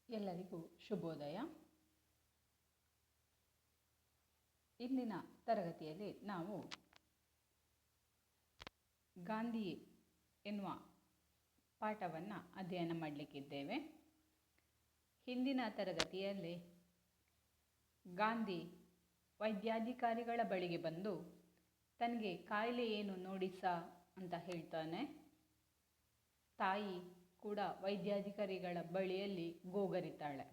ಎಲ್ಲರಿಗೂ ಶುಭೋದಯ. ಇಂದಿನ ತರಗತಿಯಲ್ಲಿ ನಾವು ಗಾಂಧಿ ಎನ್ನುವ ಪಾಠವನ್ನು ಅಧ್ಯಯನ ಮಾಡಲಿಕ್ಕಿದ್ದೇವೆ. ಹಿಂದಿನ ತರಗತಿಯಲ್ಲಿ ಗಾಂಧಿ ವೈದ್ಯಾಧಿಕಾರಿಗಳ ಬಳಿಗೆ ಬಂದು ತನಗೆ ಕಾಯಿಲೆ ಏನು ನೋಡಿಸ ಅಂತ ಹೇಳ್ತಾನೆ. ತಾಯಿ ಕೂಡ ವೈದ್ಯಾಧಿಕಾರಿಗಳ ಬಳಿಯಲ್ಲಿ ಗೋಗರಿತಾಳೆ.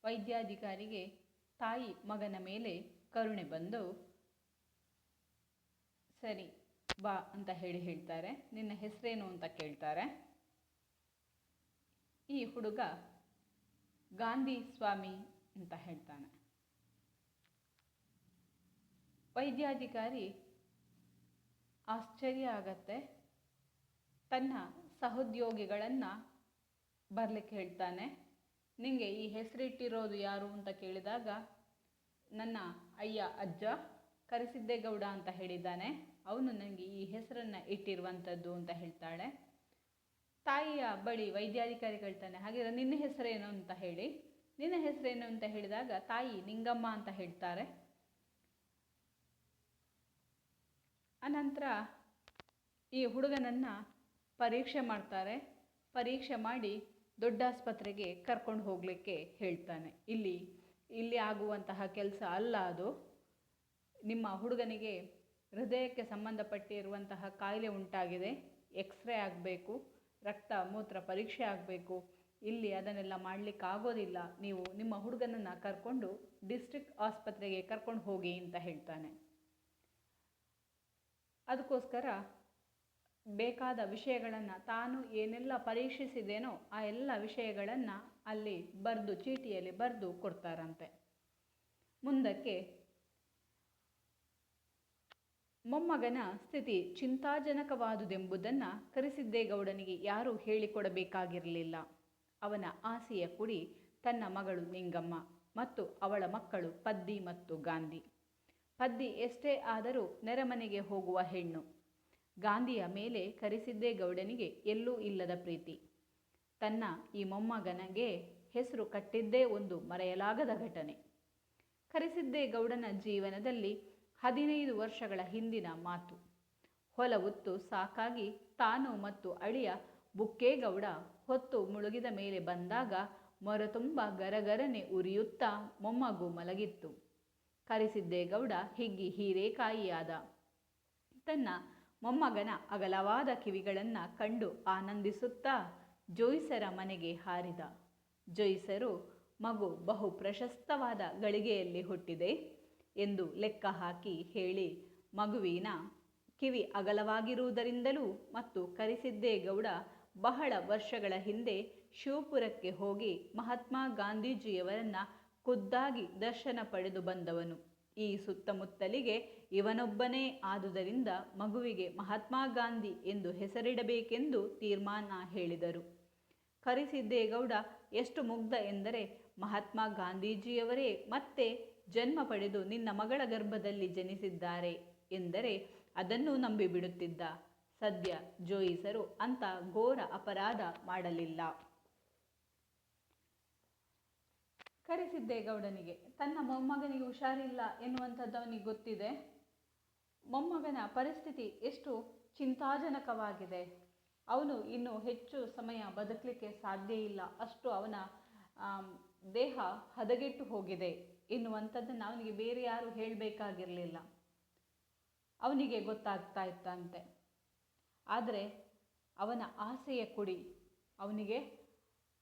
ವೈದ್ಯಾಧಿಕಾರಿಗೆ ತಾಯಿ ಮಗನ ಮೇಲೆ ಕರುಣೆ ಬಂದು ಸರಿ ಬಾ ಅಂತ ಹೇಳ್ತಾರೆ. ನಿನ್ನ ಹೆಸರೇನು ಅಂತ ಕೇಳ್ತಾರೆ. ಈ ಹುಡುಗ ಗಾಂಧಿ ಸ್ವಾಮಿ ಅಂತ ಹೇಳ್ತಾನೆ. ವೈದ್ಯಾಧಿಕಾರಿ ಆಶ್ಚರ್ಯ ಆಗತ್ತೆ. ತನ್ನ ಸಹೋದ್ಯೋಗಿಗಳನ್ನು ಬರಲಿಕ್ಕೆ ಹೇಳ್ತಾನೆ. ನಿಮಗೆ ಈ ಹೆಸರಿಟ್ಟಿರೋದು ಯಾರು ಅಂತ ಕೇಳಿದಾಗ ನನ್ನ ಅಜ್ಜ ಕರಿಸಿದ್ದೇಗೌಡ ಅಂತ ಹೇಳಿದ್ದಾನೆ. ಅವನು ನನಗೆ ಈ ಹೆಸರನ್ನು ಇಟ್ಟಿರುವಂಥದ್ದು ಅಂತ ಹೇಳ್ತಾಳೆ. ತಾಯಿಯ ಬಳಿ ವೈದ್ಯಾಧಿಕಾರಿ ಹೇಳ್ತಾನೆ, ಹಾಗಿದ್ರೆ ನಿನ್ನ ಹೆಸರೇನು ಅಂತ ಹೇಳಿ. ನಿನ್ನ ಹೆಸರೇನು ಅಂತ ಹೇಳಿದಾಗ ತಾಯಿ ನಿಂಗಮ್ಮ ಅಂತ ಹೇಳ್ತಾರೆ. ಅನಂತರ ಈ ಹುಡುಗನನ್ನು ಪರೀಕ್ಷೆ ಮಾಡ್ತಾರೆ. ಪರೀಕ್ಷೆ ಮಾಡಿ ದೊಡ್ಡ ಆಸ್ಪತ್ರೆಗೆ ಕರ್ಕೊಂಡು ಹೋಗಲಿಕ್ಕೆ ಹೇಳ್ತಾನೆ. ಇಲ್ಲಿ ಆಗುವಂತಹ ಕೆಲಸ ಅಲ್ಲ ಅದು. ನಿಮ್ಮ ಹುಡುಗನಿಗೆ ಹೃದಯಕ್ಕೆ ಸಂಬಂಧಪಟ್ಟಿರುವಂತಹ ಕಾಯಿಲೆ ಉಂಟಾಗಿದೆ. ಎಕ್ಸ್ರೇ ಆಗಬೇಕು, ರಕ್ತ ಮೂತ್ರ ಪರೀಕ್ಷೆ ಆಗಬೇಕು. ಇಲ್ಲಿ ಅದನ್ನೆಲ್ಲ ಮಾಡಲಿಕ್ಕೆ ಆಗೋದಿಲ್ಲ. ನೀವು ನಿಮ್ಮ ಹುಡುಗನನ್ನು ಕರ್ಕೊಂಡು ಡಿಸ್ಟ್ರಿಕ್ಟ್ ಆಸ್ಪತ್ರೆಗೆ ಕರ್ಕೊಂಡು ಹೋಗಿ ಅಂತ ಹೇಳ್ತಾನೆ. ಅದಕ್ಕೋಸ್ಕರ ಬೇಕಾದ ವಿಷಯಗಳನ್ನು ತಾನು ಏನೆಲ್ಲ ಪರೀಕ್ಷಿಸಿದೇನೋ ಆ ಎಲ್ಲ ವಿಷಯಗಳನ್ನು ಅಲ್ಲಿ ಬರೆದು ಚೀಟಿಯಲ್ಲಿ ಬರೆದು ಕೊಡ್ತಾರಂತೆ. ಮುಂದಕ್ಕೆ ಮೊಮ್ಮಗನ ಸ್ಥಿತಿ ಚಿಂತಾಜನಕವಾದುದೆಂಬುದನ್ನು ಕರಿಸಿದ್ದೇಗೌಡನಿಗೆ ಯಾರೂ ಹೇಳಿಕೊಡಬೇಕಾಗಿರಲಿಲ್ಲ. ಅವನ ಆಸೆಯ ಕುಡಿ ತನ್ನ ಮಗಳು ನಿಂಗಮ್ಮ ಮತ್ತು ಅವಳ ಮಕ್ಕಳು ಪದ್ದಿ ಮತ್ತು ಗಾಂಧಿ. ಪದ್ದಿ ಎಷ್ಟೇ ಆದರೂ ನೆರೆಮನೆಗೆ ಹೋಗುವ ಹೆಣ್ಣು. ಗಾಂಧಿಯ ಮೇಲೆ ಕರಿಸಿದ್ದೇಗೌಡನಿಗೆ ಎಲ್ಲೂ ಇಲ್ಲದ ಪ್ರೀತಿ. ತನ್ನ ಈ ಮೊಮ್ಮಗನಿಗೆ ಹೆಸರು ಕಟ್ಟಿದ್ದೇ ಒಂದು ಮರೆಯಲಾಗದ ಘಟನೆ. ಕರಿಸಿದ್ದೇಗೌಡನ ಜೀವನದಲ್ಲಿ 15 ವರ್ಷಗಳ ಹಿಂದಿನ ಮಾತು. ಹೊಲವುತ್ತು ಸಾಕಾಗಿ ತಾನು ಮತ್ತು ಅಳಿಯ ಬುಕ್ಕೇಗೌಡ ಹೊತ್ತು ಮುಳುಗಿದ ಮೇಲೆ ಬಂದಾಗ ಮೊರತುಂಬ ಗರಗರನೆ ಉರಿಯುತ್ತಾ ಮೊಮ್ಮಗು ಮಲಗಿತ್ತು. ಕರಿಸಿದ್ದೇಗೌಡ ಹಿಗ್ಗಿ ಹೀರೇಕಾಯಿಯಾದ. ತನ್ನ ಮೊಮ್ಮಗನ ಅಗಲವಾದ ಕಿವಿಗಳನ್ನು ಕಂಡು ಆನಂದಿಸುತ್ತಾ ಜೋಯಿಸರ ಮನೆಗೆ ಹಾರಿದ. ಜೋಯಿಸರು ಮಗು ಬಹು ಪ್ರಶಸ್ತವಾದ ಗಳಿಗೆಯಲ್ಲಿ ಹುಟ್ಟಿದೆ ಎಂದು ಲೆಕ್ಕ ಹಾಕಿ ಹೇಳಿ ಮಗುವಿನ ಕಿವಿ ಅಗಲವಾಗಿರುವುದರಿಂದಲೂ ಮತ್ತು ಕರಿಸಿದ್ದೇಗೌಡ ಬಹಳ ವರ್ಷಗಳ ಹಿಂದೆ ಶಿವಪುರಕ್ಕೆ ಹೋಗಿ ಮಹಾತ್ಮ ಗಾಂಧೀಜಿಯವರನ್ನು ಖುದ್ದಾಗಿ ದರ್ಶನ ಪಡೆದು ಬಂದವನು. ಈ ಸುತ್ತಮುತ್ತಲಿಗೆ ಇವನೊಬ್ಬನೇ ಆದುದರಿಂದ ಮಗುವಿಗೆ ಮಹಾತ್ಮ ಗಾಂಧಿ ಎಂದು ಹೆಸರಿಡಬೇಕೆಂದು ತೀರ್ಮಾನ ಹೇಳಿದರು. ಕರಿಸಿದ್ದೇಗೌಡ ಎಷ್ಟು ಮುಗ್ಧ ಎಂದರೆ ಮಹಾತ್ಮ ಗಾಂಧೀಜಿಯವರೇ ಮತ್ತೆ ಜನ್ಮ ಪಡೆದು ನಿನ್ನ ಮಗಳ ಗರ್ಭದಲ್ಲಿ ಜನಿಸಿದ್ದಾರೆ ಎಂದರೆ ಅದನ್ನು ನಂಬಿಬಿಡುತ್ತಿದ್ದ. ಸದ್ಯ ಜೋಯಿಸರು ಅಂಥ ಘೋರ ಅಪರಾಧ ಮಾಡಲಿಲ್ಲ. ಕರಿಸಿದ್ದೇಗೌಡನಿಗೆ ತನ್ನ ಮೊಮ್ಮಗನಿಗೆ ಹುಷಾರಿಲ್ಲ ಎನ್ನುವಂಥದ್ದು ಅವನಿಗೆ ಗೊತ್ತಿದೆ. ಮೊಮ್ಮಗನ ಪರಿಸ್ಥಿತಿ ಎಷ್ಟು ಚಿಂತಾಜನಕವಾಗಿದೆ. ಅವನು ಇನ್ನು ಹೆಚ್ಚು ಸಮಯ ಬದುಕಲಿಕ್ಕೆ ಸಾಧ್ಯ ಇಲ್ಲ, ಅಷ್ಟು ಅವನ ದೇಹ ಹದಗೆಟ್ಟು ಹೋಗಿದೆ ಎನ್ನುವಂಥದ್ದನ್ನು ಅವನಿಗೆ ಬೇರೆ ಯಾರು ಹೇಳಬೇಕಾಗಿರಲಿಲ್ಲ. ಅವನಿಗೆ ಗೊತ್ತಾಗ್ತಾ ಇತ್ತಂತೆ. ಆದರೆ ಅವನ ಆಸೆಯ ಕುಡಿ ಅವನಿಗೆ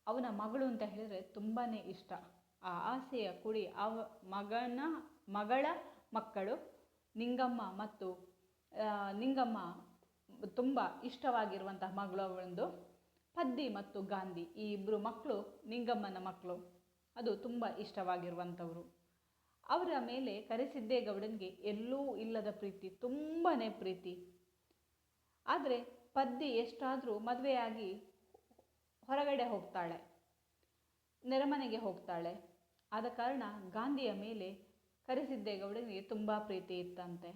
ಅವನ ಮಗಳು ಅಂತ ಹೇಳಿದರೆ ತುಂಬಾ ಇಷ್ಟ. ಆ ಆಸೆಯ ಕುಡಿ ಮಗಳ ಮಕ್ಕಳು ನಿಂಗಮ್ಮ ಮತ್ತು ನಿಂಗಮ್ಮ ತುಂಬ ಇಷ್ಟವಾಗಿರುವಂತಹ ಮಗಳು ಅವಳೊಂದು. ಪದ್ದಿ ಮತ್ತು ಗಾಂಧಿ ಈ ಇಬ್ಬರು ಮಕ್ಕಳು ನಿಂಗಮ್ಮನ ಮಕ್ಕಳು. ಅದು ತುಂಬ ಇಷ್ಟವಾಗಿರುವಂಥವರು. ಅವರ ಮೇಲೆ ಕರಿಸಿದ್ದೇಗೌಡನಿಗೆ ಎಲ್ಲೂ ಇಲ್ಲದ ಪ್ರೀತಿ, ತುಂಬಾ ಪ್ರೀತಿ. ಆದರೆ ಪದ್ದಿ ಎಷ್ಟಾದರೂ ಮದುವೆಯಾಗಿ ಹೊರಗಡೆ ಹೋಗ್ತಾಳೆ, ನೆರೆಮನೆಗೆ ಹೋಗ್ತಾಳೆ. ಆದ ಕಾರಣ ಗಾಂಧಿಯ ಮೇಲೆ ಕರಿಸಿದ್ದೇಗೌಡನಿಗೆ ತುಂಬ ಪ್ರೀತಿ ಇತ್ತಂತೆ.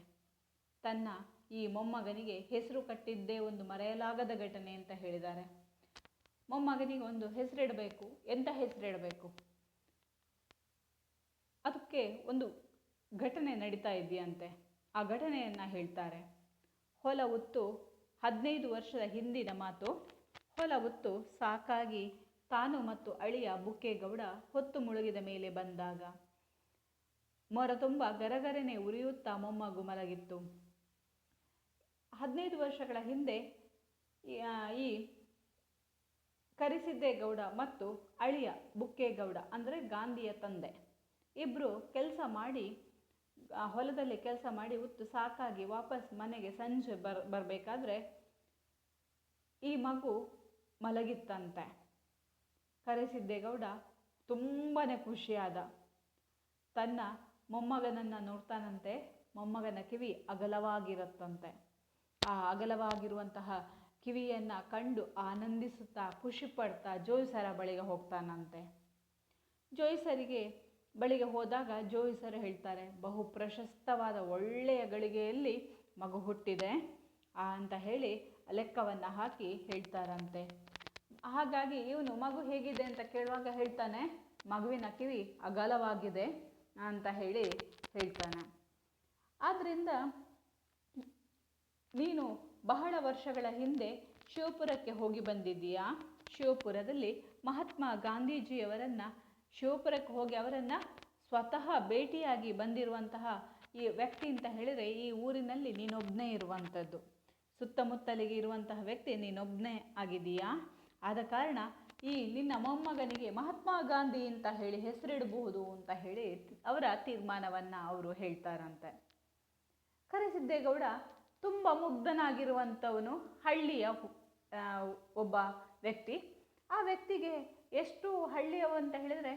ತನ್ನ ಈ ಮೊಮ್ಮಗನಿಗೆ ಹೆಸರು ಕಟ್ಟಿದ್ದೇ ಒಂದು ಮರೆಯಲಾಗದ ಘಟನೆ ಅಂತ ಹೇಳಿದ್ದಾರೆ. ಮೊಮ್ಮಗನಿಗೆ ಒಂದು ಹೆಸರಿಡಬೇಕು. ಎಂಥ ಹೆಸರಿಡಬೇಕು? ಅದಕ್ಕೆ ಒಂದು ಘಟನೆ ನಡೀತಾ ಇದೆಯಂತೆ. ಆ ಘಟನೆಯನ್ನು ಹೇಳ್ತಾರೆ. ಹೊಲ ಉತ್ತು 15 ವರ್ಷದ ಹಿಂದಿನ ಮಾತು. ಹೊಲ ಉತ್ತು ಸಾಕಾಗಿ ತಾನು ಮತ್ತು ಅಳಿಯ ಬುಕ್ಕೇಗೌಡ ಹೊತ್ತು ಮುಳುಗಿದ ಮೇಲೆ ಬಂದಾಗ ಮೊರ ತುಂಬ ಗರಗರನೆ ಉರಿಯುತ್ತಾ ಮೊಮ್ಮಗು ಮಲಗಿತ್ತು. 15 ವರ್ಷಗಳ ಹಿಂದೆ ಈ ಕರಿಸಿದ್ದೇಗೌಡ ಮತ್ತು ಅಳಿಯ ಬುಕ್ಕೇಗೌಡ ಅಂದರೆ ಗಾಂಧಿಯ ತಂದೆ ಇಬ್ಬರು ಕೆಲಸ ಮಾಡಿ ಹೊಲದಲ್ಲಿ ಕೆಲಸ ಮಾಡಿ ಉತ್ತು ಸಾಕಾಗಿ ವಾಪಸ್ ಮನೆಗೆ ಸಂಜೆ ಬರಬೇಕಾದ್ರೆ ಈ ಮಗು ಮಲಗಿತ್ತಂತೆ. ಕರಿಸಿದ್ದೇಗೌಡ ತುಂಬಾ ಖುಷಿಯಾದ. ತನ್ನ ಮೊಮ್ಮಗನನ್ನು ನೋಡ್ತಾನಂತೆ. ಮೊಮ್ಮಗನ ಕಿವಿ ಅಗಲವಾಗಿರುತ್ತಂತೆ. ಆ ಅಗಲವಾಗಿರುವಂತಹ ಕಿವಿಯನ್ನು ಕಂಡು ಆನಂದಿಸುತ್ತಾ ಖುಷಿ ಪಡ್ತಾ ಜೋಯಿಸರ ಬಳಿಗೆ ಹೋಗ್ತಾನಂತೆ. ಜೋಯಿಸರಿಗೆ ಬಳಿಗೆ ಹೋದಾಗ ಜೋಯಿಸರು ಹೇಳ್ತಾರೆ, ಬಹು ಪ್ರಶಸ್ತವಾದ ಒಳ್ಳೆಯ ಗಳಿಗೆಯಲ್ಲಿ ಮಗು ಹುಟ್ಟಿದೆ ಅಂತ ಹೇಳಿ ಲೆಕ್ಕವನ್ನು ಹಾಕಿ ಹೇಳ್ತಾರಂತೆ. ಹಾಗಾಗಿ ಇವನು ಮಗು ಹೇಗಿದೆ ಅಂತ ಕೇಳುವಾಗ ಹೇಳ್ತಾನೆ, ಮಗುವಿನ ಕಿವಿ ಅಗಲವಾಗಿದೆ ಅಂತ ಹೇಳ್ತಾನೆ. ಆದ್ದರಿಂದ ನೀನು ಬಹಳ ವರ್ಷಗಳ ಹಿಂದೆ ಶಿವಪುರಕ್ಕೆ ಹೋಗಿ ಬಂದಿದ್ದೀಯಾ? ಶಿವಪುರದಲ್ಲಿ ಮಹಾತ್ಮ ಗಾಂಧೀಜಿಯವರನ್ನು ಶಿವಪುರಕ್ಕೆ ಹೋಗಿ ಅವರನ್ನು ಸ್ವತಃ ಭೇಟಿಯಾಗಿ ಬಂದಿರುವಂತಹ ಈ ವ್ಯಕ್ತಿ ಅಂತ ಹೇಳಿದರೆ ಈ ಊರಿನಲ್ಲಿ ನೀನೊಬ್ಬನೇ ಇರುವಂಥದ್ದು. ಸುತ್ತಮುತ್ತಲಿಗೆ ಇರುವಂತಹ ವ್ಯಕ್ತಿ ನೀನೊಬ್ಬನೇ ಆಗಿದೆಯಾ? ಆದ ಕಾರಣ ಈ ನಿನ್ನ ಮೊಮ್ಮಗನಿಗೆ ಮಹಾತ್ಮ ಗಾಂಧಿ ಅಂತ ಹೇಳಿ ಹೆಸರಿಡಬಹುದು ಅಂತ ಹೇಳಿ ಅವರ ತೀರ್ಮಾನವನ್ನು ಅವರು ಹೇಳ್ತಾರಂತೆ. ಕರಿಸಿದ್ದೇಗೌಡ ತುಂಬ ಮುಗ್ಧನಾಗಿರುವಂಥವನು, ಹಳ್ಳಿಯ ಒಬ್ಬ ವ್ಯಕ್ತಿ. ಆ ವ್ಯಕ್ತಿಗೆ ಎಷ್ಟು ಹಳ್ಳಿಯವ ಅಂತ ಹೇಳಿದರೆ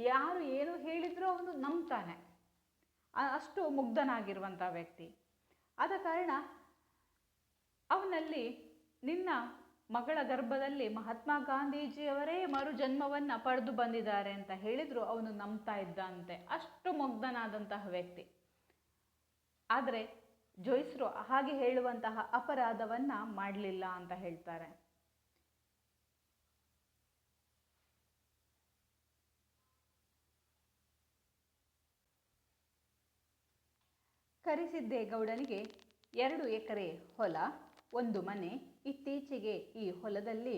ಯಾರು ಏನು ಹೇಳಿದರೂ ಅವನು ನಂಬ್ತಾನೆ. ಅಷ್ಟು ಮುಗ್ಧನಾಗಿರುವಂಥ ವ್ಯಕ್ತಿ. ಆದ ಕಾರಣ ಅವನಲ್ಲಿ ನಿನ್ನ ಮಗಳ ಗರ್ಭದಲ್ಲಿ ಮಹಾತ್ಮ ಗಾಂಧೀಜಿಯವರೇ ಮರು ಜನ್ಮವನ್ನು ಪಡೆದು ಬಂದಿದ್ದಾರೆ ಅಂತ ಹೇಳಿದ್ರು ಅವನು ನಂಬ್ತಾ ಇದ್ದಂತೆ. ಅಷ್ಟು ಮುಗ್ಧನಾದಂತಹ ವ್ಯಕ್ತಿ. ಆದರೆ ಜೋಯಿಸರು ಹಾಗೆ ಹೇಳುವಂತಹ ಅಪರಾಧವನ್ನು ಮಾಡಲಿಲ್ಲ ಅಂತ ಹೇಳ್ತಾರೆ. ಕರಿಸಿದ್ದೇಗೌಡನಿಗೆ 2 ಎಕರೆ ಹೊಲ, 1 ಮನೆ. ಇತ್ತೀಚೆಗೆ ಈ ಹೊಲದಲ್ಲಿ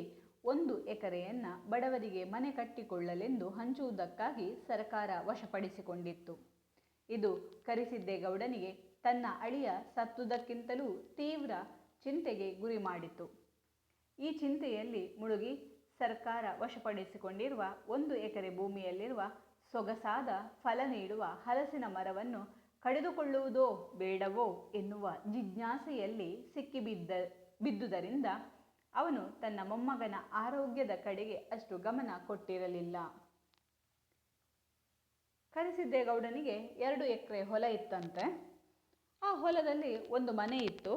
1 ಎಕರೆಯನ್ನು ಬಡವರಿಗೆ ಮನೆ ಕಟ್ಟಿಕೊಳ್ಳಲೆಂದು ಹಂಚುವುದಕ್ಕಾಗಿ ಸರ್ಕಾರ ವಶಪಡಿಸಿಕೊಂಡಿತ್ತು. ಇದು ಕರಿಸಿದ್ದೇಗೌಡನಿಗೆ ತನ್ನ ಅಳಿಯ ಸತ್ತುದಕ್ಕಿಂತಲೂ ತೀವ್ರ ಚಿಂತೆಗೆ ಗುರಿ ಮಾಡಿತು. ಈ ಚಿಂತೆಯಲ್ಲಿ ಮುಳುಗಿ ಸರ್ಕಾರ ವಶಪಡಿಸಿಕೊಂಡಿರುವ 1 ಎಕರೆ ಭೂಮಿಯಲ್ಲಿರುವ ಸೊಗಸಾದ ಫಲ ನೀಡುವ ಹಲಸಿನ ಮರವನ್ನು ಕಡಿದುಕೊಳ್ಳುವುದೋ ಬೇಡವೋ ಎನ್ನುವ ಜಿಜ್ಞಾಸೆಯಲ್ಲಿ ಬಿದ್ದುದರಿಂದ ಅವನು ತನ್ನ ಮೊಮ್ಮಗನ ಆರೋಗ್ಯದ ಕಡೆಗೆ ಅಷ್ಟು ಗಮನ ಕೊಟ್ಟಿರಲಿಲ್ಲ. ಕರಿಸಿದ್ದೇಗೌಡನಿಗೆ 2 ಎಕರೆ ಹೊಲ ಇತ್ತಂತೆ. ಆ ಹೊಲದಲ್ಲಿ 1 ಮನೆ ಇತ್ತು.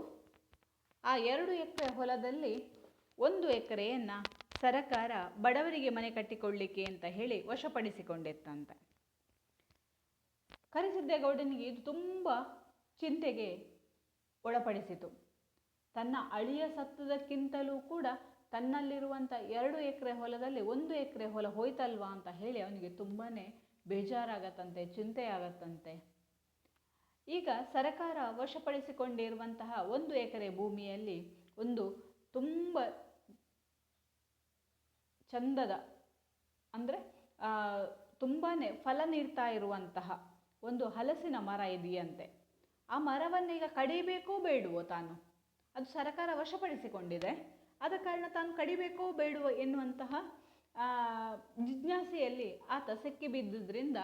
ಆ 2 ಎಕರೆ ಹೊಲದಲ್ಲಿ 1 ಎಕರೆಯನ್ನು ಸರಕಾರ ಬಡವರಿಗೆ ಮನೆ ಕಟ್ಟಿಕೊಳ್ಳಿಕ್ಕೆ ಅಂತ ಹೇಳಿ ವಶಪಡಿಸಿಕೊಂಡಿತ್ತಂತೆ. ಕರಿಸಿದ್ದೇಗೌಡನಿಗೆ ಇದು ತುಂಬ ಚಿಂತೆಗೆ ಒಳಪಡಿಸಿತು. ತನ್ನ ಅಳಿಯ ಸತ್ತುದಕ್ಕಿಂತಲೂ ಕೂಡ ತನ್ನಲ್ಲಿರುವಂಥ 2 ಎಕರೆ ಹೊಲದಲ್ಲಿ 1 ಎಕರೆ ಹೊಲ ಹೋಯ್ತಲ್ವಾ ಅಂತ ಹೇಳಿ ಅವನಿಗೆ ತುಂಬಾ ಬೇಜಾರಾಗತ್ತಂತೆ, ಚಿಂತೆ ಆಗತ್ತಂತೆ. ಈಗ ಸರಕಾರ ವಶಪಡಿಸಿಕೊಂಡಿರುವಂತಹ 1 ಎಕರೆ ಭೂಮಿಯಲ್ಲಿ ಒಂದು ತುಂಬ ಚಂದದ ಅಂದರೆ ತುಂಬಾ ಫಲ ನೀಡ್ತಾ ಇರುವಂತಹ ಒಂದು ಹಲಸಿನ ಮರ ಇದೆಯಂತೆ. ಆ ಮರವನ್ನೀಗ ಕಡಿಬೇಕೋ ಬೇಡವೋ ತಾನು, ಅದು ಸರ್ಕಾರ ವಶಪಡಿಸಿಕೊಂಡಿದೆ. ಆದ ಕಾರಣ ತಾನು ಕಡಿಬೇಕೋ ಬೇಡವೋ ಎನ್ನುವಂತಹ ಜಿಜ್ಞಾಸೆಯಲ್ಲಿ ಆತ ಸಿಕ್ಕಿಬಿದ್ದುದರಿಂದ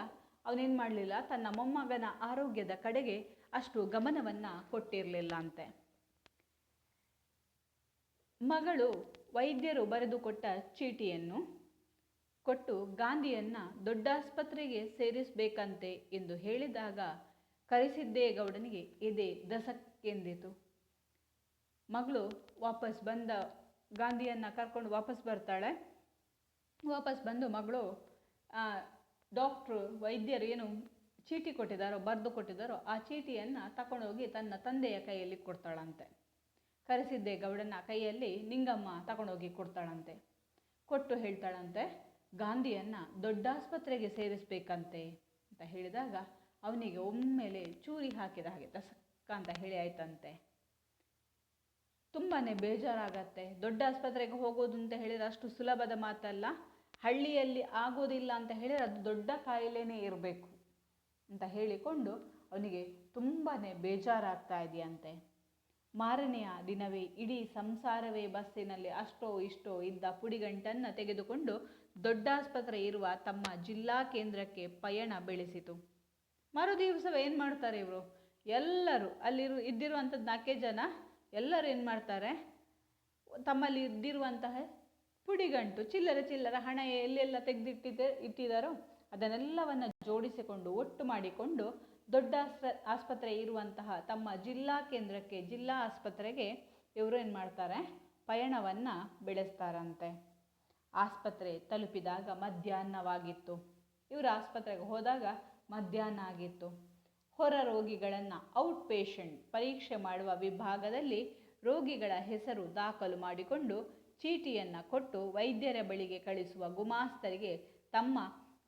ಅವನೇನು ಮಾಡಲಿಲ್ಲ, ತನ್ನ ಮೊಮ್ಮಗನ ಆರೋಗ್ಯದ ಕಡೆಗೆ ಅಷ್ಟು ಗಮನವನ್ನು ಕೊಟ್ಟಿರಲಿಲ್ಲ ಅಂತೆ. ಮಗಳು ವೈದ್ಯರು ಬರೆದುಕೊಟ್ಟ ಚೀಟಿಯನ್ನು ಕೊಟ್ಟು ಗಾಂಧಿಯನ್ನು ದೊಡ್ಡ ಆಸ್ಪತ್ರೆಗೆ ಸೇರಿಸಬೇಕಂತೆ ಎಂದು ಹೇಳಿದಾಗ ಕರಿಸಿದ್ದೇಗೌಡನಿಗೆ ಎದೆ ದಸಕ್ಕೆಂದಿತು. ಮಗಳು ವಾಪಸ್ ಬಂದ, ಗಾಂಧಿಯನ್ನು ಕರ್ಕೊಂಡು ವಾಪಸ್ ಬರ್ತಾಳೆ. ವಾಪಸ್ ಬಂದು ಮಗಳು ಡಾಕ್ಟ್ರು ವೈದ್ಯರು ಏನು ಚೀಟಿ ಕೊಟ್ಟಿದ್ದಾರೋ, ಬರೆದು ಕೊಟ್ಟಿದ್ದಾರೋ ಆ ಚೀಟಿಯನ್ನು ತಗೊಂಡೋಗಿ ತನ್ನ ತಂದೆಯ ಕೈಯಲ್ಲಿ ಕೊಡ್ತಾಳಂತೆ. ಕರಿಸಿದ್ದೇಗೌಡನ ಕೈಯಲ್ಲಿ ನಿಂಗಮ್ಮ ತಗೊಂಡೋಗಿ ಕೊಡ್ತಾಳಂತೆ. ಕೊಟ್ಟು ಹೇಳ್ತಾಳಂತೆ, ಗಾಂಧಿಯನ್ನು ದೊಡ್ಡ ಆಸ್ಪತ್ರೆಗೆ ಸೇರಿಸ್ಬೇಕಂತೆ ಅಂತ ಹೇಳಿದಾಗ ಅವನಿಗೆ ಒಮ್ಮೆಲೆ ಚೂರಿ ಹಾಕಿದ ಹಾಗೆ ತಸಕ್ಕ ಅಂತ ಹೇಳಿ ಆಯ್ತಂತೆ. ತುಂಬಾ ಬೇಜಾರಾಗತ್ತೆ. ದೊಡ್ಡ ಆಸ್ಪತ್ರೆಗೆ ಹೋಗೋದು ಅಂತ ಹೇಳಿದ್ರೆ ಅಷ್ಟು ಸುಲಭದ ಮಾತಲ್ಲ. ಹಳ್ಳಿಯಲ್ಲಿ ಆಗೋದಿಲ್ಲ ಅಂತ ಹೇಳಿದ್ರೆ ಅದು ದೊಡ್ಡ ಕಾಯಿಲೆನೇ ಇರಬೇಕು ಅಂತ ಹೇಳಿಕೊಂಡು ಅವನಿಗೆ ತುಂಬಾ ಬೇಜಾರಾಗ್ತಾ ಇದೆಯಂತೆ. ಮಾರನೆಯ ದಿನವೇ ಇಡೀ ಸಂಸಾರವೇ ಬಸ್ಸಿನಲ್ಲಿ ಅಷ್ಟೋ ಇಷ್ಟೋ ಇದ್ದ ಪುಡಿಗಂಟನ್ನು ತೆಗೆದುಕೊಂಡು ದೊಡ್ಡಾಸ್ಪತ್ರೆ ಇರುವ ತಮ್ಮ ಜಿಲ್ಲಾ ಕೇಂದ್ರಕ್ಕೆ ಪಯಣ ಬೆಳೆಸಿತು. ಮರುದಿವಸವೇ ಏನು ಮಾಡ್ತಾರೆ ಇವರು ಎಲ್ಲರೂ, ಇದ್ದಿರುವಂಥದ್ದು 4 ಜನ ಎಲ್ಲರೂ ಏನು ಮಾಡ್ತಾರೆ, ತಮ್ಮಲ್ಲಿ ಇದ್ದಿರುವಂತಹ ಪುಡಿಗಂಟು ಚಿಲ್ಲರೆ ಹಣ ಎಲ್ಲೆಲ್ಲ ಇಟ್ಟಿದ್ದಾರೋ ಅದನ್ನೆಲ್ಲವನ್ನು ಜೋಡಿಸಿಕೊಂಡು ಒಟ್ಟು ಮಾಡಿಕೊಂಡು ದೊಡ್ಡ ಆಸ್ಪತ್ರೆ ಇರುವಂತಹ ತಮ್ಮ ಜಿಲ್ಲಾ ಕೇಂದ್ರಕ್ಕೆ, ಜಿಲ್ಲಾ ಆಸ್ಪತ್ರೆಗೆ ಇವರು ಏನು ಮಾಡ್ತಾರೆ, ಪಯಣವನ್ನು ಬೆಳೆಸ್ತಾರಂತೆ. ಆಸ್ಪತ್ರೆ ತಲುಪಿದಾಗ ಮಧ್ಯಾಹ್ನವಾಗಿತ್ತು. ಇವರು ಆಸ್ಪತ್ರೆಗೆ ಹೋದಾಗ ಮಧ್ಯಾಹ್ನ ಆಗಿತ್ತು. ಹೊರ ರೋಗಿಗಳನ್ನು ಔಟ್ ಪೇಷಂಟ್ ಪರೀಕ್ಷೆ ಮಾಡುವ ವಿಭಾಗದಲ್ಲಿ ರೋಗಿಗಳ ಹೆಸರು ದಾಖಲು ಮಾಡಿಕೊಂಡು ಚೀಟಿಯನ್ನು ಕೊಟ್ಟು ವೈದ್ಯರ ಬಳಿಗೆ ಕಳಿಸುವ ಗುಮಾಸ್ತರಿಗೆ ತಮ್ಮ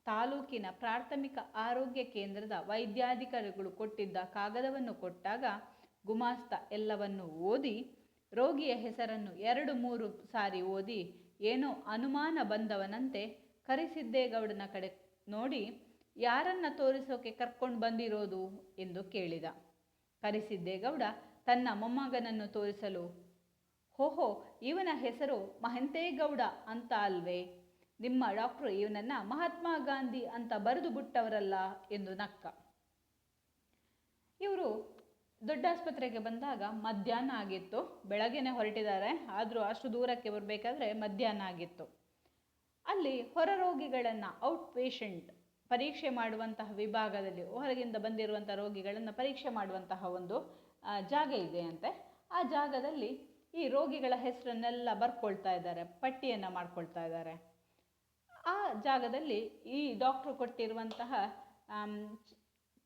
ತಾಲೂಕಿನ ಪ್ರಾಥಮಿಕ ಆರೋಗ್ಯ ಕೇಂದ್ರದ ವೈದ್ಯಾಧಿಕಾರಿಗಳು ಕೊಟ್ಟಿದ್ದ ಕಾಗದವನ್ನು ಕೊಟ್ಟಾಗ ಗುಮಾಸ್ತ ಎಲ್ಲವನ್ನು ಓದಿ ರೋಗಿಯ ಹೆಸರನ್ನು 2-3 ಸಾರಿ ಓದಿ ಏನೋ ಅನುಮಾನ ಬಂದವನಂತೆ ಕರಿಸಿದ್ದೇಗೌಡನ ಕಡೆ ನೋಡಿ, ಯಾರನ್ನ ತೋರಿಸೋಕೆ ಕರ್ಕೊಂಡು ಬಂದಿರೋದು ಎಂದು ಕೇಳಿದ. ಕರಿಸಿದ್ದೇಗೌಡ ತನ್ನ ಮೊಮ್ಮಗನನ್ನು ತೋರಿಸಲು, ಹೋಹೋ, ಇವನ ಹೆಸರು ಮಹಂತೇಗೌಡ ಅಂತ ಅಲ್ವೇ? ನಿಮ್ಮ ಡಾಕ್ಟ್ರು ಇವನನ್ನ ಮಹಾತ್ಮ ಗಾಂಧಿ ಅಂತ ಬರೆದು ಬಿಟ್ಟವರಲ್ಲ ಎಂದು ನಕ್ಕ. ಇವರು ದೊಡ್ಡ ಆಸ್ಪತ್ರೆಗೆ ಬಂದಾಗ ಮಧ್ಯಾಹ್ನ ಆಗಿತ್ತು. ಬೆಳಗ್ಗೆನೆ ಹೊರಟಿದ್ದಾರೆ, ಆದರೂ ಅಷ್ಟು ದೂರಕ್ಕೆ ಬರಬೇಕಾದ್ರೆ ಮಧ್ಯಾಹ್ನ ಆಗಿತ್ತು. ಅಲ್ಲಿ ಹೊರ ರೋಗಿಗಳನ್ನು ಔಟ್ ಪೇಷಂಟ್ ಪರೀಕ್ಷೆ ಮಾಡುವಂತಹ ವಿಭಾಗದಲ್ಲಿ ಹೊರಗಿಂದ ಬಂದಿರುವಂಥ ರೋಗಿಗಳನ್ನು ಪರೀಕ್ಷೆ ಮಾಡುವಂತಹ ಒಂದು ಜಾಗ ಇದೆ ಅಂತೆ. ಆ ಜಾಗದಲ್ಲಿ ಈ ರೋಗಿಗಳ ಹೆಸರನ್ನೆಲ್ಲ ಬರ್ಕೊಳ್ತಾ ಇದ್ದಾರೆ, ಪಟ್ಟಿಯನ್ನು ಮಾಡ್ಕೊಳ್ತಾ ಇದ್ದಾರೆ. ಆ ಜಾಗದಲ್ಲಿ ಈ ಡಾಕ್ಟ್ರು ಕೊಟ್ಟಿರುವಂತಹ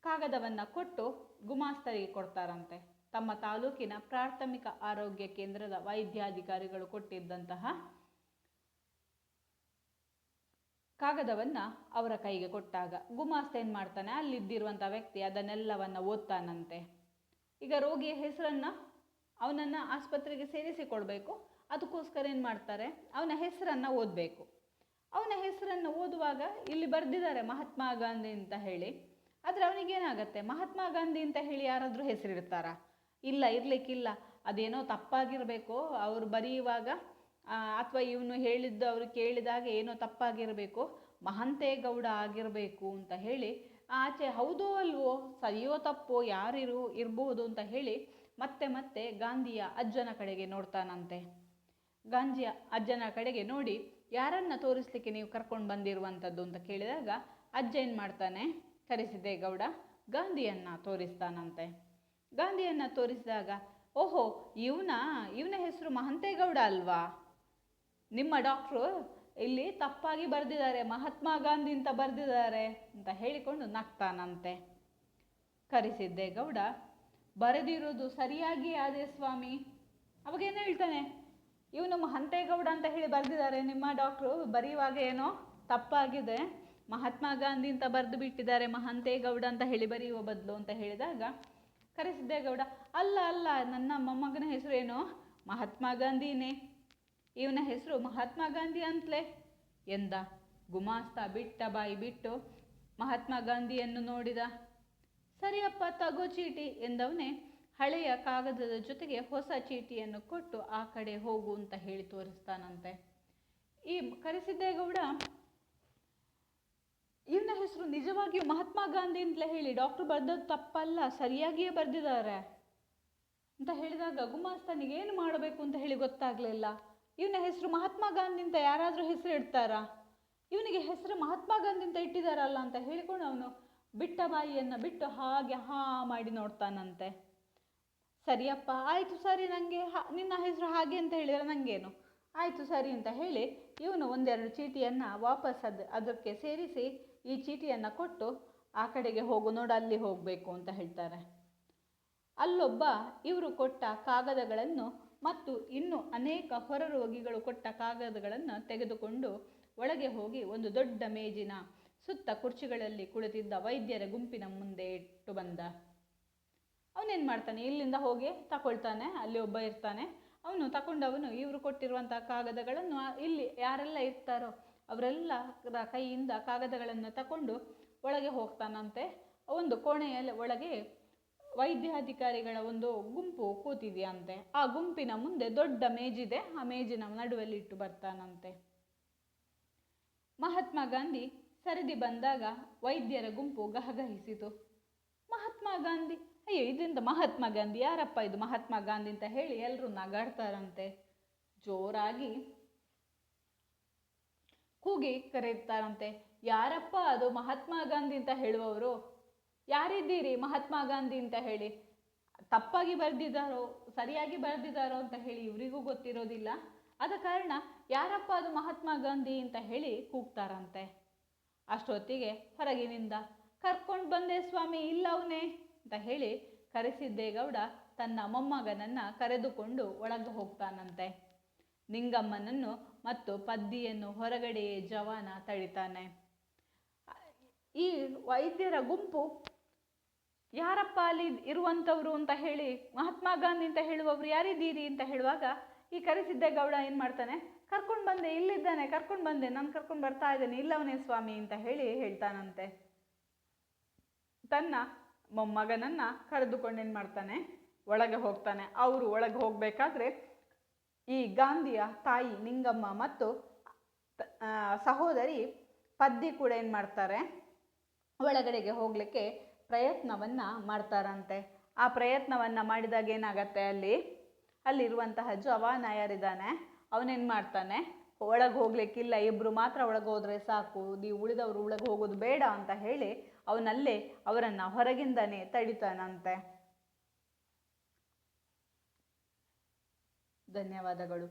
ಕಾಗದವನ್ನು ಕೊಟ್ಟು ಗುಮಾಸ್ತರಿಗೆ ಕೊಡ್ತಾರಂತೆ. ತಮ್ಮ ತಾಲೂಕಿನ ಪ್ರಾಥಮಿಕ ಆರೋಗ್ಯ ಕೇಂದ್ರದ ವೈದ್ಯಾಧಿಕಾರಿಗಳು ಕೊಟ್ಟಿದ್ದಂತಹ ಕಾಗದವನ್ನು ಅವರ ಕೈಗೆ ಕೊಟ್ಟಾಗ ಗುಮಾಸ್ತ ಏನು ಮಾಡ್ತಾನೆ, ಅಲ್ಲಿದ್ದಿರುವಂಥ ವ್ಯಕ್ತಿ ಅದನ್ನೆಲ್ಲವನ್ನು ಓದ್ತಾನಂತೆ. ಈಗ ರೋಗಿಯ ಹೆಸರನ್ನು ಅವನನ್ನು ಆಸ್ಪತ್ರೆಗೆ ಸೇರಿಸಿಕೊಡ್ಬೇಕು, ಅದಕ್ಕೋಸ್ಕರ ಏನು ಮಾಡ್ತಾರೆ, ಅವನ ಹೆಸರನ್ನು ಓದಬೇಕು. ಅವನ ಹೆಸರನ್ನು ಓದುವಾಗ ಇಲ್ಲಿ ಬರೆದಿದ್ದಾರೆ ಮಹಾತ್ಮ ಗಾಂಧಿ ಅಂತ ಹೇಳಿ. ಆದರೆ ಅವನಿಗೇನಾಗತ್ತೆ, ಮಹಾತ್ಮ ಗಾಂಧಿ ಅಂತ ಹೇಳಿ ಯಾರಾದರೂ ಹೆಸರಿಡ್ತಾರಾ? ಇಲ್ಲ, ಇರಲಿಕ್ಕಿಲ್ಲ. ಅದೇನೋ ತಪ್ಪಾಗಿರಬೇಕು ಅವರು ಬರೆಯುವಾಗ, ಅಥವಾ ಇವನು ಹೇಳಿದ್ದು ಅವರು ಕೇಳಿದಾಗ ಏನೋ ತಪ್ಪಾಗಿರಬೇಕು, ಮಹಂತೇಗೌಡ ಆಗಿರಬೇಕು ಅಂತ ಹೇಳಿ ಆಚೆ ಹೌದೋ ಅಲ್ವೋ, ಸರಿಯೋ ತಪ್ಪೋ, ಯಾರಿರು ಇರ್ಬೋದು ಅಂತ ಹೇಳಿ ಮತ್ತೆ ಗಾಂಧಿಯ ಅಜ್ಜನ ಕಡೆಗೆ ನೋಡ್ತಾನಂತೆ. ಗಾಂಧಿಯ ಅಜ್ಜನ ಕಡೆಗೆ ನೋಡಿ, ಯಾರನ್ನ ತೋರಿಸ್ಲಿಕ್ಕೆ ನೀವು ಕರ್ಕೊಂಡು ಬಂದಿರುವಂಥದ್ದು ಅಂತ ಕೇಳಿದಾಗ ಅಜ್ಜ ಏನು ಮಾಡ್ತಾನೆ, ಕರಿಸಿದ್ದೇಗೌಡ ಗಾಂಧಿಯನ್ನು ತೋರಿಸ್ತಾನಂತೆ. ಗಾಂಧಿಯನ್ನು ತೋರಿಸಿದಾಗ, ಓಹೋ, ಇವನ ಹೆಸರು ಮಹಂತೇಗೌಡ ಅಲ್ವಾ? ನಿಮ್ಮ ಡಾಕ್ಟ್ರು ಇಲ್ಲಿ ತಪ್ಪಾಗಿ ಬರೆದಿದ್ದಾರೆ, ಮಹಾತ್ಮ ಗಾಂಧಿ ಅಂತ ಬರೆದಿದ್ದಾರೆ ಅಂತ ಹೇಳಿಕೊಂಡು ನಗ್ತಾನಂತೆ. ಕರಿಸಿದ್ದೇಗೌಡ, ಬರೆದಿರೋದು ಸರಿಯಾಗಿ ಆದೆ ಸ್ವಾಮಿ. ಅವಾಗೇನು ಹೇಳ್ತಾನೆ, ಇವನು ಮಹಂತೇಗೌಡ ಅಂತ ಹೇಳಿ ಬರೆದಿದ್ದಾರೆ, ನಿಮ್ಮ ಡಾಕ್ಟ್ರು ಬರೆಯುವಾಗ ಏನೋ ತಪ್ಪಾಗಿದೆ, ಮಹಾತ್ಮ ಗಾಂಧಿ ಅಂತ ಬರೆದು ಬಿಟ್ಟಿದ್ದಾರೆ, ಮಹಂತೇಗೌಡ ಅಂತ ಹೇಳಿ ಬರೆಯುವ ಬದಲು ಅಂತ ಹೇಳಿದಾಗ ಕರಿಸಿದ್ದೇಗೌಡ, ಅಲ್ಲ, ನನ್ನ ಮೊಮ್ಮಗನ ಹೆಸರು ಏನು, ಮಹಾತ್ಮ ಗಾಂಧಿನೇ, ಇವನ ಹೆಸರು ಮಹಾತ್ಮ ಗಾಂಧಿ ಅಂತಲೇ ಎಂದ. ಗುಮಾಸ್ತ ಬಿಟ್ಟ ಬಾಯಿ ಬಿಟ್ಟು ಮಹಾತ್ಮ ಗಾಂಧಿಯನ್ನು ನೋಡಿದ. ಸರಿಯಪ್ಪ, ತಗೋ ಚೀಟಿ ಎಂದವನೇ ಹಳೆಯ ಕಾಗದದ ಜೊತೆಗೆ ಹೊಸ ಚೀಟಿಯನ್ನು ಕೊಟ್ಟು ಆ ಕಡೆ ಹೋಗು ಅಂತ ಹೇಳಿ ತೋರಿಸ್ತಾನಂತೆ. ಈ ಕರಿಸಿದ್ದೇಗೌಡ, ಇವನ ಹೆಸರು ನಿಜವಾಗಿಯೂ ಮಹಾತ್ಮ ಗಾಂಧಿ ಅಂತಲೇ ಹೇಳಿ ಡಾಕ್ಟ್ರು ಬರೆದದ್ದು ತಪ್ಪಲ್ಲ, ಸರಿಯಾಗಿಯೇ ಬರೆದಿದ್ದಾರೆ ಅಂತ ಹೇಳಿದಾಗ ಗುಮಾಸ್ತನಿಗೆ ಏನು ಮಾಡಬೇಕು ಅಂತ ಹೇಳಿ ಗೊತ್ತಾಗಲಿಲ್ಲ. ಇವನ ಹೆಸರು ಮಹಾತ್ಮ ಗಾಂಧಿ ಅಂತ ಯಾರಾದರೂ ಹೆಸರು ಇಡ್ತಾರಾ? ಇವನಿಗೆ ಹೆಸರು ಮಹಾತ್ಮ ಗಾಂಧಿ ಅಂತ ಇಟ್ಟಿದ್ದಾರಲ್ಲ ಅಂತ ಹೇಳಿಕೊಂಡು ಅವನು ಬಿಟ್ಟ ಬಾಯಿಯನ್ನು ಬಿಟ್ಟು ಹಾಗೆ ಹಾ ಮಾಡಿ ನೋಡ್ತಾನಂತೆ. ಸರಿಯಪ್ಪ, ಆಯಿತು ಸರಿ, ನನಗೆ ನಿನ್ನ ಹೆಸರು ಹಾಗೆ ಅಂತ ಹೇಳಿದರೆ ನನಗೇನು, ಆಯಿತು ಸರಿ ಅಂತ ಹೇಳಿ ಇವನು 1-2 ಚೀಟಿಯನ್ನು ವಾಪಸ್ ಅದಕ್ಕೆ ಸೇರಿಸಿ ಈ ಚೀಟಿಯನ್ನು ಕೊಟ್ಟು ಆ ಕಡೆಗೆ ಹೋಗು ನೋಡು, ಅಲ್ಲಿ ಹೋಗಬೇಕು ಅಂತ ಹೇಳ್ತಾರೆ. ಅಲ್ಲೊಬ್ಬ ಇವರು ಕೊಟ್ಟ ಕಾಗದಗಳನ್ನು ಮತ್ತು ಇನ್ನು ಅನೇಕ ಹೊರ ರೋಗಿಗಳು ಕೊಟ್ಟ ಕಾಗದಗಳನ್ನು ತೆಗೆದುಕೊಂಡು ಒಳಗೆ ಹೋಗಿ ಒಂದು ದೊಡ್ಡ ಮೇಜಿನ ಸುತ್ತ ಕುರ್ಚಿಗಳಲ್ಲಿ ಕುಳಿತಿದ್ದ ವೈದ್ಯರ ಗುಂಪಿನ ಮುಂದೆ ಇಟ್ಟು ಬಂದ. ಅವನೇನು ಮಾಡ್ತಾನೆ, ಇಲ್ಲಿಂದ ಹೋಗಿ ತಗೊಳ್ತಾನೆ. ಅಲ್ಲಿ ಒಬ್ಬ ಇರ್ತಾನೆ. ಅವನು ತಗೊಂಡವನು ಇವರು ಕೊಟ್ಟಿರುವಂತಹ ಕಾಗದಗಳನ್ನು ಇಲ್ಲಿ ಯಾರೆಲ್ಲ ಇರ್ತಾರೋ ಅವರೆಲ್ಲ ಕೈಯಿಂದ ಕಾಗದಗಳನ್ನು ತಗೊಂಡು ಒಳಗೆ ಹೋಗ್ತಾನಂತೆ. ಒಂದು ಕೋಣೆಯಲ್ಲಿ ಒಳಗೆ ವೈದ್ಯಾಧಿಕಾರಿಗಳ ಒಂದು ಗುಂಪು ಕೂತಿದೆಯಂತೆ. ಆ ಗುಂಪಿನ ಮುಂದೆ ದೊಡ್ಡ ಮೇಜಿದೆ. ಆ ಮೇಜಿನ ನಡುವಲ್ಲಿ ಇಟ್ಟು ಬರ್ತಾನಂತೆ. ಮಹಾತ್ಮ ಗಾಂಧಿ ಸರದಿ ಬಂದಾಗ ವೈದ್ಯರ ಗುಂಪು ಗಹಗಹಿಸಿತು. ಮಹಾತ್ಮ ಗಾಂಧಿ, ಅಯ್ಯೋ ಇದರಿಂದ ಮಹಾತ್ಮ ಗಾಂಧಿ ಯಾರಪ್ಪ, ಇದು ಮಹಾತ್ಮ ಗಾಂಧಿ ಅಂತ ಹೇಳಿ ಎಲ್ಲರೂ ನಗಾಡ್ತಾರಂತೆ. ಜೋರಾಗಿ ಕೂಗಿ ಕರೀತಾರಂತೆ, ಯಾರಪ್ಪ ಅದು ಮಹಾತ್ಮ ಗಾಂಧಿ ಅಂತ ಹೇಳುವವರು? ಯಾರಿದ್ದೀರಿ ಮಹಾತ್ಮ ಗಾಂಧಿ ಅಂತ ಹೇಳಿ? ತಪ್ಪಾಗಿ ಬರೆದಿದ್ದಾರೋ ಸರಿಯಾಗಿ ಬರೆದಿದ್ದಾರೋ ಅಂತ ಹೇಳಿ ಇವರಿಗೂ ಗೊತ್ತಿರೋದಿಲ್ಲ. ಆದ ಕಾರಣ ಯಾರಪ್ಪ ಅದು ಮಹಾತ್ಮ ಗಾಂಧಿ ಅಂತ ಹೇಳಿ ಕೂಗ್ತಾರಂತೆ. ಅಷ್ಟೊತ್ತಿಗೆ ಹೊರಗಿನಿಂದ, ಕರ್ಕೊಂಡು ಬಂದೆ ಸ್ವಾಮಿ, ಇಲ್ಲವನೇ ಅಂತ ಹೇಳಿ ಕರೆಸಿದ್ದೇಗೌಡ ತನ್ನ ಮೊಮ್ಮಗನನ್ನು ಕರೆದುಕೊಂಡು ಒಳಗೆ ಹೋಗ್ತಾನಂತೆ. ನಿಂಗಮ್ಮನನ್ನು ಮತ್ತು ಪದ್ದಿಯನ್ನು ಹೊರಗಡೆಯೇ ಜವಾನ ತಡಿತಾನೆ. ಈ ವೈದ್ಯರ ಗುಂಪು ಯಾರಪ್ಪ ಅಲ್ಲಿ ಇರುವಂಥವ್ರು ಅಂತ ಹೇಳಿ, ಮಹಾತ್ಮ ಗಾಂಧಿ ಅಂತ ಹೇಳುವವರು ಯಾರಿದ್ದೀರಿ ಅಂತ ಹೇಳುವಾಗ ಈ ಕರೆಸಿದ್ದೇಗೌಡ ಏನು ಮಾಡ್ತಾನೆ, ಕರ್ಕೊಂಡು ಬಂದೆ, ಇಲ್ಲಿದ್ದಾನೆ, ಕರ್ಕೊಂಡು ಬಂದೆ, ನಾನು ಕರ್ಕೊಂಡು ಬರ್ತಾ ಇದ್ದೇನೆ, ಇಲ್ಲವನೇ ಸ್ವಾಮಿ ಅಂತ ಹೇಳಿ ಹೇಳ್ತಾನಂತೆ. ತನ್ನ ಮೊಮ್ಮಗನನ್ನು ಕರೆದುಕೊಂಡು ಏನು ಮಾಡ್ತಾನೆ, ಒಳಗೆ ಹೋಗ್ತಾನೆ. ಅವರು ಒಳಗೆ ಹೋಗಬೇಕಾದ್ರೆ ಈ ಗಾಂಧಿಯ ತಾಯಿ ನಿಂಗಮ್ಮ ಮತ್ತು ಸಹೋದರಿ ಪದ್ದಿ ಕೂಡ ಏನು ಮಾಡ್ತಾರೆ, ಒಳಗಡೆಗೆ ಹೋಗಲಿಕ್ಕೆ ಪ್ರಯತ್ನವನ್ನು ಮಾಡ್ತಾರಂತೆ. ಆ ಪ್ರಯತ್ನವನ್ನು ಮಾಡಿದಾಗ ಏನಾಗತ್ತೆ, ಅಲ್ಲಿರುವಂತಹ ಜವಾನ ಯಾರಿದ್ದಾನೆ ಅವನೇನು ಮಾಡ್ತಾನೆ, ಒಳಗೆ ಹೋಗ್ಲಿಕ್ಕಿಲ್ಲ, ಇಬ್ಬರು ಮಾತ್ರ ಒಳಗೆ ಹೋದರೆ ಸಾಕು, ನೀವು ಉಳಿದವರು ಒಳಗೆ ಹೋಗೋದು ಬೇಡ ಅಂತ ಹೇಳಿ ಅವನಲ್ಲೇ ಅವರನ್ನು ಹೊರಗಿಂದನೇ ತಡಿತಾನಂತೆ. ಧನ್ಯವಾದಗಳು.